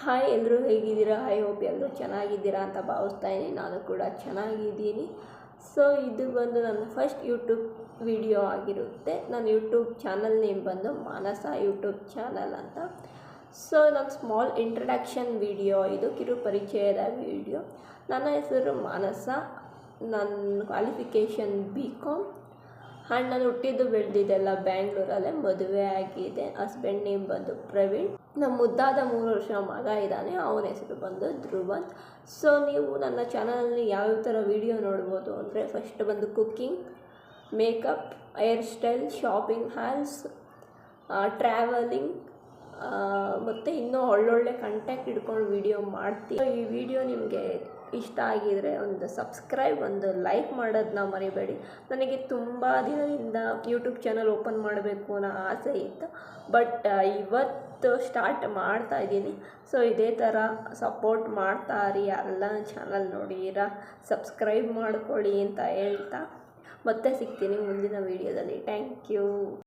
Hi, ಎಲ್ಲರೂ ಹೇಗಿದ್ದೀರಾ? I hope ಎಲ್ಲರೂ ಚೆನ್ನಾಗಿದ್ದೀರಾ ಅಂತ ಭಾವಿಸ್ತಾ ಇದ್ದೀನಿ. ನಾನು ಕೂಡ ಚೆನ್ನಾಗಿದ್ದೀನಿ. ಸೊ ಇದು ಬಂದು ನನ್ನ ಫಸ್ಟ್ ಯೂಟ್ಯೂಬ್ ವಿಡಿಯೋ ಆಗಿರುತ್ತೆ. ನನ್ನ ಯೂಟ್ಯೂಬ್ ಚಾನಲ್ ನೇಮ್ ಬಂದು ಮಾನಸ ಯೂಟ್ಯೂಬ್ ಚಾನಲ್ ಅಂತ. ಸೊ ನನ್ನ ಸ್ಮಾಲ್ ಇಂಟ್ರಡಕ್ಷನ್ ವಿಡಿಯೋ ಇದು, ಕಿರು ಪರಿಚಯದ ವಿಡಿಯೋ. ನನ್ನ ಹೆಸರು ಮಾನಸ, ನನ್ನ ಕ್ವಾಲಿಫಿಕೇಷನ್ BCom. ಆ್ಯಂಡ್ ನಾನು ಹುಟ್ಟಿದ್ದು ಬೆಳೆದಿದ್ದೆಲ್ಲ ಬ್ಯಾಂಗ್ಳೂರಲ್ಲೇ. ಮದುವೆ ಆಗಿದೆ. ಹಸ್ಬೆಂಡ್ ನೇಮ್ ಬಂದು ಪ್ರವೀಣ್. ನಮ್ಮ ಮುದ್ದಾದ 3 ವರ್ಷ ಮಗ ಇದ್ದಾನೆ, ಅವನ ಹೆಸರು ಬಂದು ಧ್ರುವಂತ್. ಸೊ ನೀವು ನನ್ನ ಚಾನಲಲ್ಲಿ ಯಾವ್ಯಾವ ಥರ ವೀಡಿಯೋ ನೋಡ್ಬೋದು ಅಂದರೆ, ಫಸ್ಟ್ ಬಂದು cooking, makeup, hair style, shopping halls, travelling, ಮತ್ತು ಇನ್ನೂ ಒಳ್ಳೊಳ್ಳೆ ಕಂಟೆಂಟ್ ಇಟ್ಕೊಂಡು ವೀಡಿಯೋ ಮಾಡ್ತೀನಿ. ಈ ವಿಡಿಯೋ ನಿಮಗೆ ಇಷ್ಟ ಆಗಿದರೆ ಒಂದು ಸಬ್ಸ್ಕ್ರೈಬ್, ಒಂದು ಲೈಕ್ ಮಾಡೋದನ್ನ ಮರಿಬೇಡಿ. ನನಗೆ ತುಂಬ ದಿನದಿಂದ ಯೂಟ್ಯೂಬ್ ಚಾನಲ್ ಓಪನ್ ಮಾಡಬೇಕು ಅನ್ನೋ ಆಸೆ ಇತ್ತು, ಬಟ್ ಇವತ್ತು ಸ್ಟಾರ್ಟ್ ಮಾಡ್ತಾ ಇದ್ದೀನಿ. ಸೊ ಇದೇ ಥರ ಸಪೋರ್ಟ್ ಮಾಡ್ತಾಯಿರಿ. ಯಾರೆಲ್ಲ ನನ್ನ ಚಾನಲ್ ನೋಡಿರಾ ಸಬ್ಸ್ಕ್ರೈಬ್ ಮಾಡ್ಕೊಳ್ಳಿ ಅಂತ ಹೇಳ್ತಾ ಮತ್ತೆ ಸಿಗ್ತೀನಿ ಮುಂದಿನ ವೀಡಿಯೋದಲ್ಲಿ. Thank you.